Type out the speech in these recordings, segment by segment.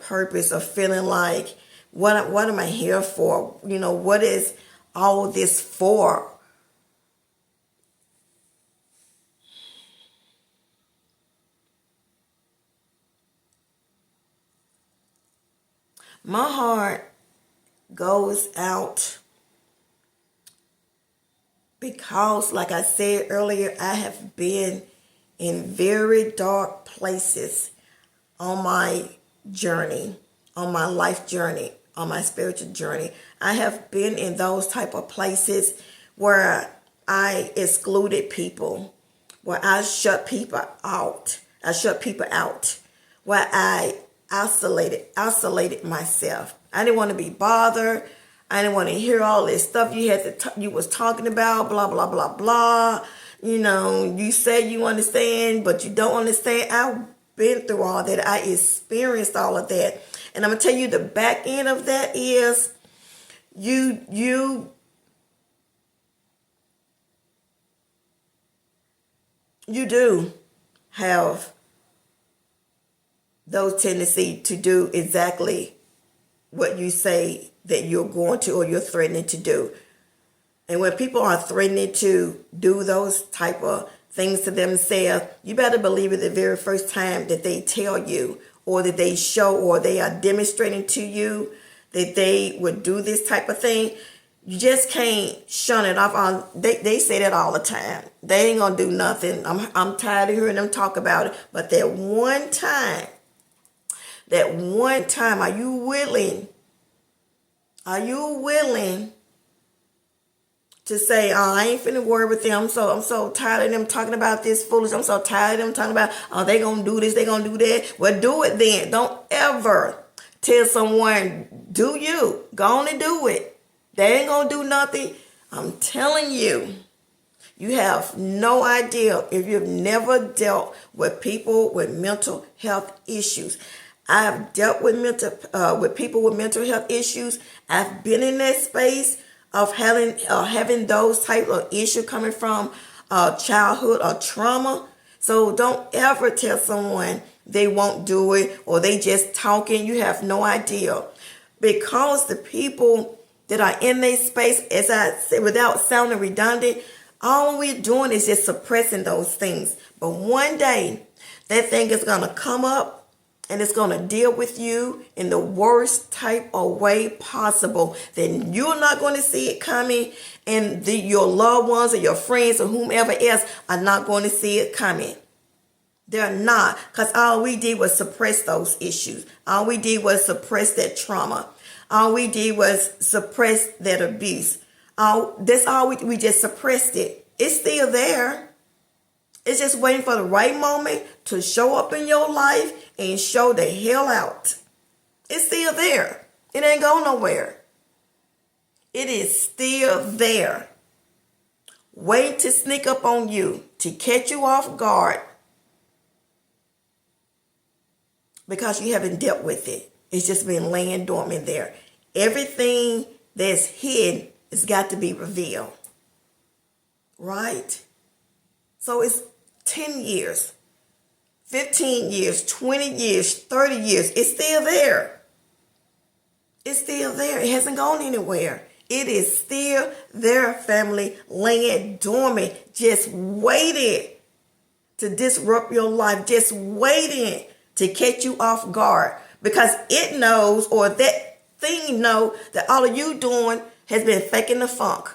purpose of feeling like, what am I here for? You know, what is all this for? My heart goes out because, like I said earlier, I have been in very dark places on my journey, on my life journey, on my spiritual journey. I have been in those type of places where I excluded people, where I shut people out. I shut people out, where I isolated myself. I didn't want to be bothered. I didn't want to hear all this stuff you was talking about, blah, blah, blah, blah. You know, you say you understand, but you don't understand. I've been through all that. I experienced all of that. And I'm going to tell you the back end of that is you do have those tendency to do exactly what you say that you're going to or you're threatening to do. And when people are threatening to do those type of things to themselves, you better believe it the very first time that they tell you or that they show or they are demonstrating to you that they would do this type of thing. You just can't shun it off. They say that all the time. They ain't gonna do nothing. I'm tired of hearing them talk about it. But that one time, are you willing? Are you willing to say, oh, I ain't finna worry with them. I'm so tired of them talking about this foolish. I'm so tired of them talking about, oh, they gonna do this, they gonna do that. Well, do it then. Don't ever tell someone, do you. Go on and do it. They ain't gonna do nothing. I'm telling you, you have no idea if you've never dealt with people with mental health issues. I've dealt with people with mental health issues. I've been in that space of having those type of issues coming from childhood or trauma. So don't ever tell someone they won't do it or they just talking. You have no idea. Because the people that are in their space, as I say, without sounding redundant, all we're doing is just suppressing those things. But one day, that thing is going to come up and it's going to deal with you in the worst type of way possible. Then you're not going to see it coming, and your loved ones or your friends or whomever else are not going to see it coming. They're not, because all we did was suppress those issues. All we did was suppress that trauma. All we did was suppress that abuse. That's all we just suppressed it. It's still there. It's just waiting for the right moment to show up in your life and show the hell out. It's still there. It ain't going nowhere. It is still there. Waiting to sneak up on you, to catch you off guard. Because you haven't dealt with it. It's just been laying dormant there. Everything that's hidden has got to be revealed. Right? So it's 10 years, 15 years, 20 years, 30 years. It's still there. It's still there. It hasn't gone anywhere. It is still there, family, laying dormant, just waiting to disrupt your life, just waiting to catch you off guard. Because it knows, or that thing know, that all of you doing has been faking the funk.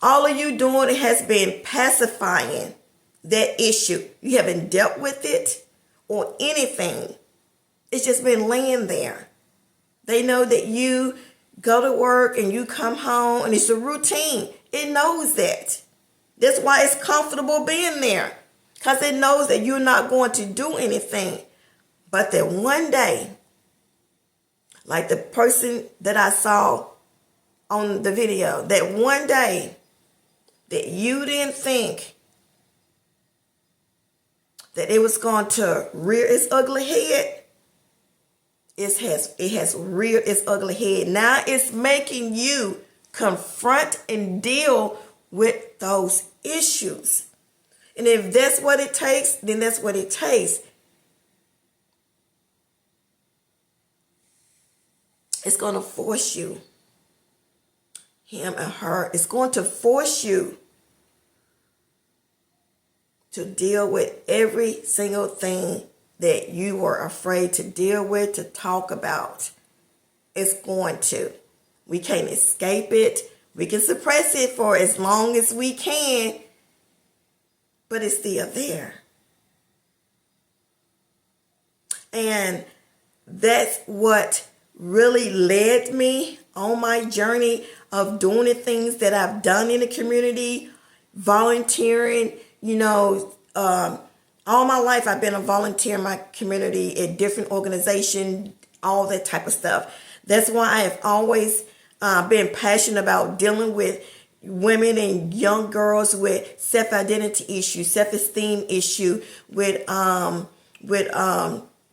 All of you doing has been pacifying that issue. You haven't dealt with it or anything. It's just been laying there. They know that you go to work and you come home and it's a routine. It knows that. That's why it's comfortable being there. Because it knows that you're not going to do anything. But that one day, like the person that I saw on the video, that one day that you didn't think that it was going to rear its ugly head, it has reared its ugly head. Now it's making you confront and deal with those issues. And if that's what it takes, then that's what it takes. It's going to force you. Him and her is going to force you to deal with every single thing that you were afraid to deal with, to talk about. It's going to. We can't escape it. We can suppress it for as long as we can, but it's still there. And that's what really led me on my journey of doing the things that I've done in the community, volunteering. All my life I've been a volunteer in my community at different organizations, all that type of stuff. That's why I have always been passionate about dealing with women and young girls with self-identity issues, self-esteem issue, with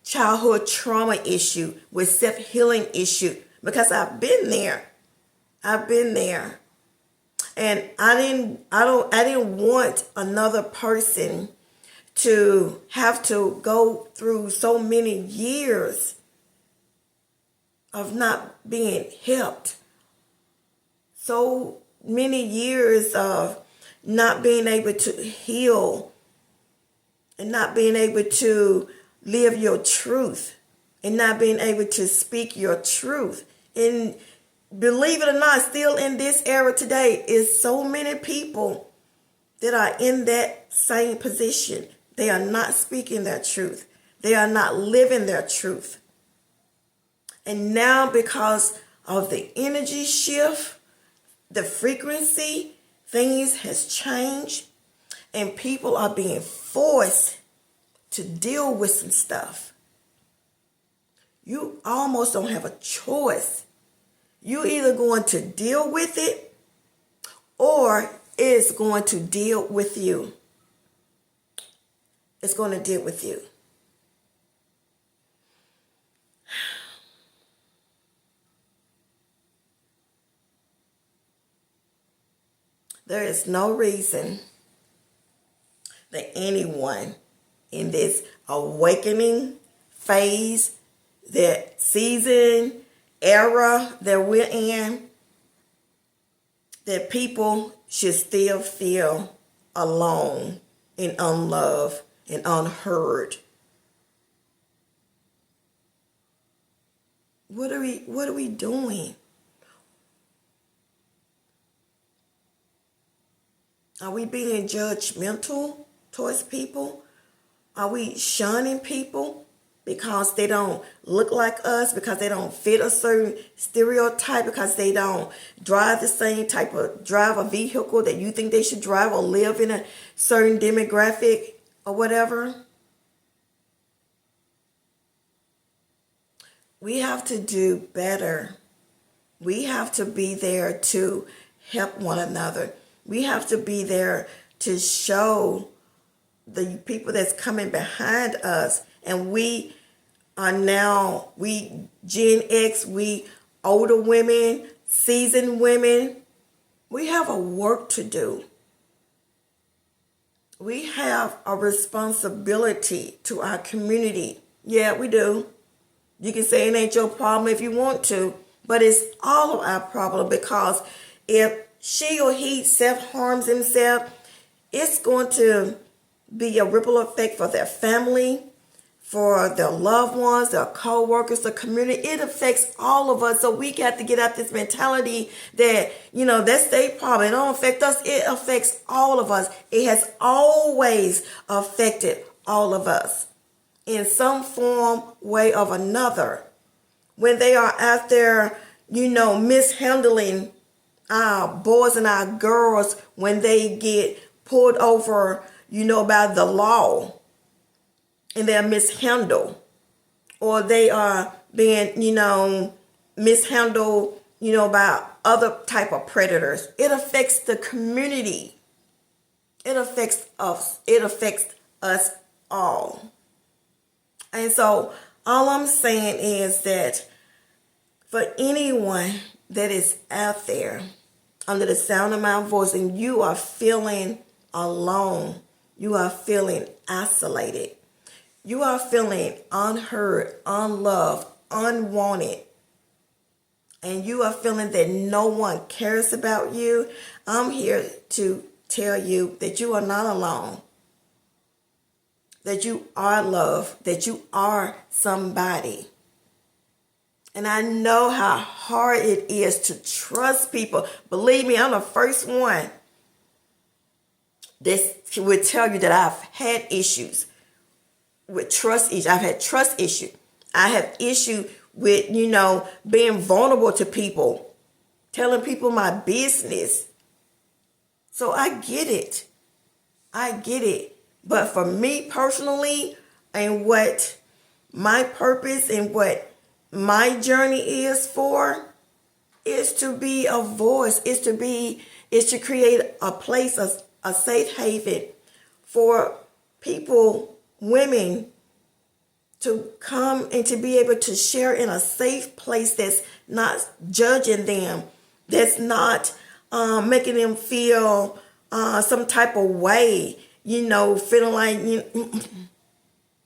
childhood trauma issue, with self-healing issue, because I've been there. And I didn't want another person to have to go through so many years of not being helped. So many years of not being able to heal and not being able to live your truth and not being able to speak your truth. And believe it or not, still in this era today is so many people that are in that same position. They are not speaking their truth. They are not living their truth. And now, because of the energy shift, the frequency, things has changed, and people are being forced to deal with some stuff. You almost don't have a choice. You're either going to deal with it or it's going to deal with you. It's going to deal with you. There is no reason that anyone in this awakening phase, that season, era that we're in, that people should still feel alone and unloved and unheard. What are we doing? Are we being judgmental towards people? Are we shunning people because they don't look like us, because they don't fit a certain stereotype, because they don't drive the same type of drive a vehicle that you think they should drive or live in a certain demographic or whatever? We have to do better. We have to be there to help one another. We have to be there to show the people that's coming behind us. And we are now, we Gen X, we older women, seasoned women, we have a work to do. We have a responsibility to our community. Yeah, we do. You can say it ain't your problem if you want to, but it's all of our problem, because if she or he self-harms himself, it's going to be a ripple effect for their family, for their loved ones, their co-workers, the community. It affects all of us. So we got to get out this mentality that, that's their problem. It don't affect us. It affects all of us. It has always affected all of us in some form, way of another. When they are out there, mishandling our boys and our girls, when they get pulled over, by the law, and they're mishandled, or they are being, mishandled, by other type of predators. It affects the community. It affects us. It affects us all. And so all I'm saying is that for anyone that is out there under the sound of my voice and you are feeling alone, you are feeling isolated, you are feeling unheard, unloved, unwanted, and you are feeling that no one cares about you, I'm here to tell you that you are not alone. That you are loved. That you are somebody. And I know how hard it is to trust people. Believe me, I'm the first one that would tell you that I've had issues with trust issues. I've had trust issues. I have issue with, being vulnerable to people, telling people my business. So I get it. I get it. But for me personally, and what my purpose and what my journey is for, is to be a voice, is to create a place, a safe haven for people, women, to come and to be able to share in a safe place that's not judging them, that's not making them feel some type of way, feeling like,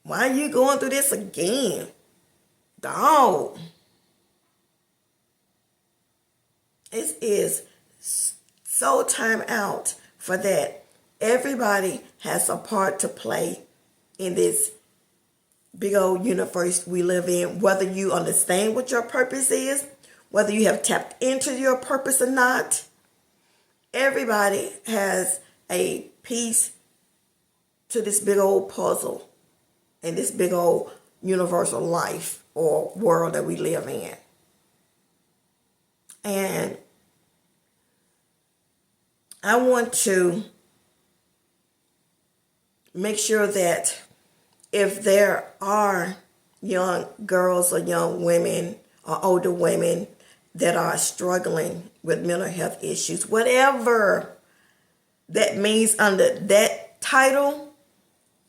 why are you going through this again? Dog. It is so time out for that. Everybody has a part to play in this big old universe we live in, whether you understand what your purpose is, whether you have tapped into your purpose or not. Everybody has a piece to this big old puzzle in this big old universal life or world that we live in. And I want to make sure that if there are young girls or young women or older women that are struggling with mental health issues, whatever that means under that title,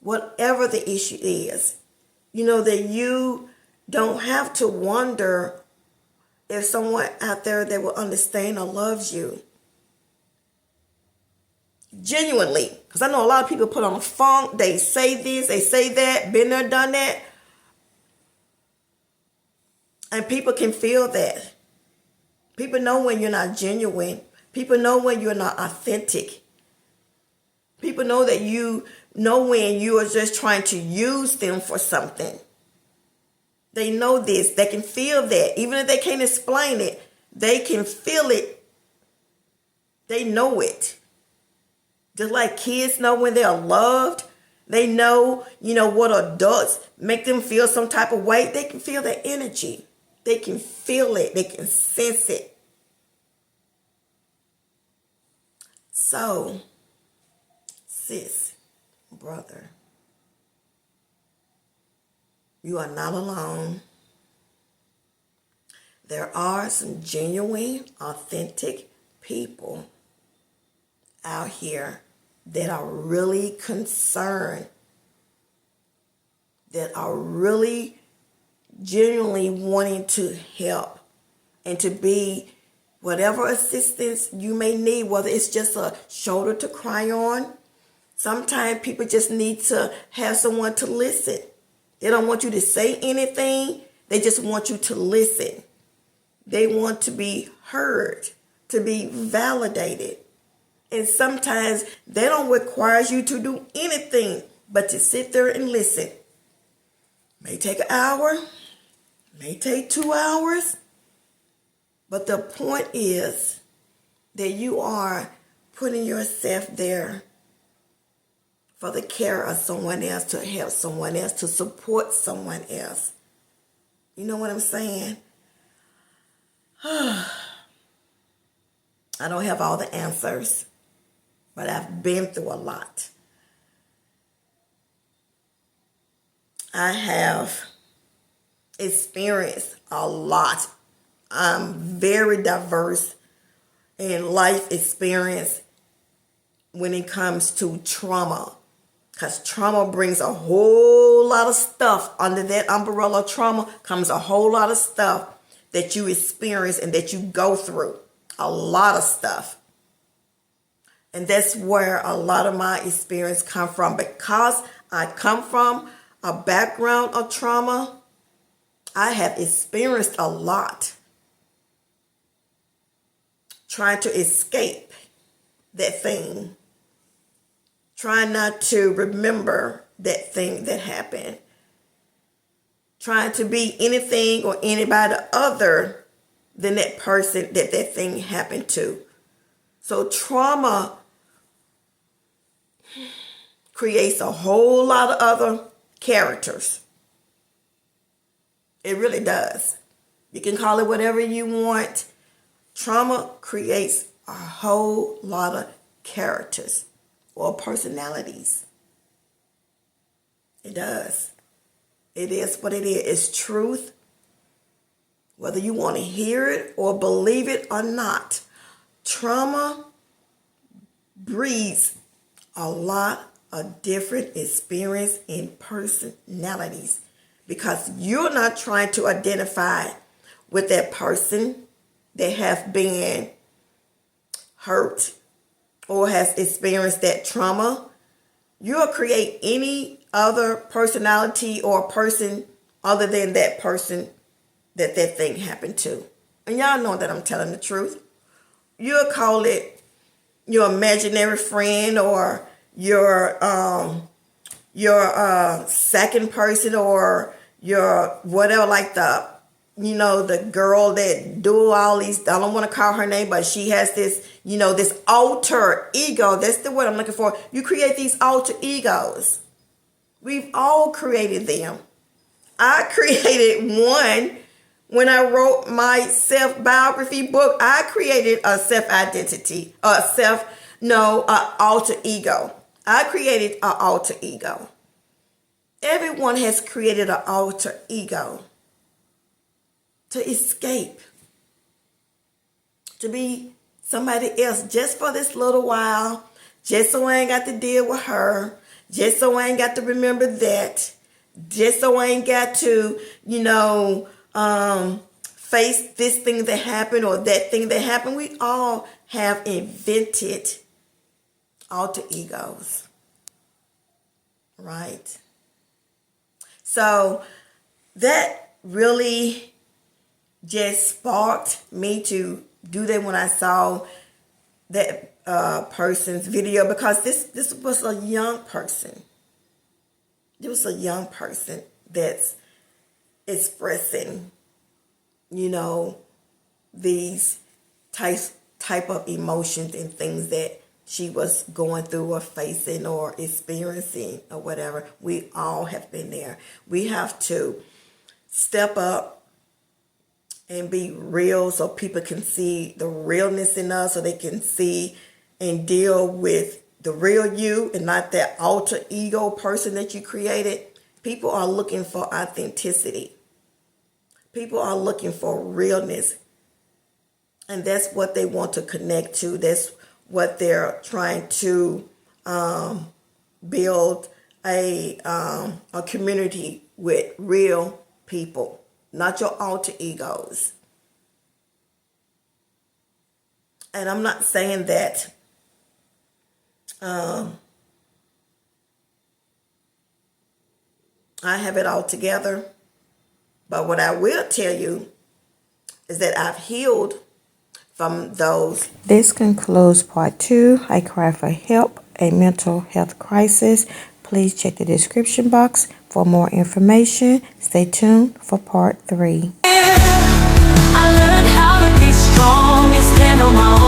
whatever the issue is, that you don't have to wonder if someone out there that will understand or loves you. Genuinely, because I know a lot of people put on a funk, they say this, they say that, been there, done that. And people can feel that. People know when you're not genuine. People know when you're not authentic. People know that you know when you are just trying to use them for something. They know this. They can feel that. Even if they can't explain it, they can feel it. They know it. Just like kids know when they're loved, they know, what adults make them feel some type of way. They can feel that energy. They can feel it. They can sense it. So, sis, brother, you are not alone. There are some genuine, authentic people out here that are really concerned, that are really genuinely wanting to help and to be whatever assistance you may need, whether it's just a shoulder to cry on. Sometimes people just need to have someone to listen. They don't want you to say anything. They just want you to listen. They want to be heard, to be validated. And sometimes they don't require you to do anything but to sit there and listen. May take an hour, may take 2 hours. But the point is that you are putting yourself there for the care of someone else, to help someone else, to support someone else. You know what I'm saying? I don't have all the answers, but I've been through a lot. I have experienced a lot. I'm very diverse in life experience when it comes to trauma. Because trauma brings a whole lot of stuff. Under that umbrella of trauma comes a whole lot of stuff that you experience and that you go through. A lot of stuff. And that's where a lot of my experience come from. Because I come from a background of trauma, I have experienced a lot. trying to escape that thing, trying not to remember that thing that happened, trying to be anything or anybody other than that person that that thing happened to. So trauma creates a whole lot of other characters. It really does. You can call it whatever you want. Trauma creates a whole lot of characters or personalities. It does. It is what it is. It's truth. Whether you want to hear it or believe it or not, trauma breeds a lot of different experience and personalities, because you're not trying to identify with that person that have been hurt or has experienced that trauma. You'll create any other personality or person other than that person that that thing happened to. And y'all know that I'm telling the truth. You'll call it your imaginary friend or your second person or your whatever, like the girl that do all these, I don't want to call her name, but she has this, this alter ego. That's the word I'm looking for. You create these alter egos. We've all created them. I created one when I wrote my self-biography book. I created a self-identity, alter ego. I created an alter ego. Everyone has created an alter ego to escape, to be somebody else just for this little while, just so I ain't got to deal with her, just so I ain't got to remember that, just so I ain't got to, face this thing that happened or that thing that happened. We all have invented alter egos, right? So that really just sparked me to do that when I saw that person's video, because this was a young person. It was a young person that's expressing, these type of emotions and things that she was going through or facing or experiencing or whatever. We all have been there. We have to step up and be real so people can see the realness in us, so they can see and deal with the real you and not that alter ego person that you created. People are looking for authenticity. People are looking for realness. And that's what they want to connect to. That's what they're trying to build a community with, real people, not your alter egos. And I'm not saying that I have it all together, but what I will tell you is that I've healed from those. This concludes part 2. I cry for help, a mental health crisis. Please check the description box for more information. Stay tuned for part 3. I learned how to be strong and stand on my own.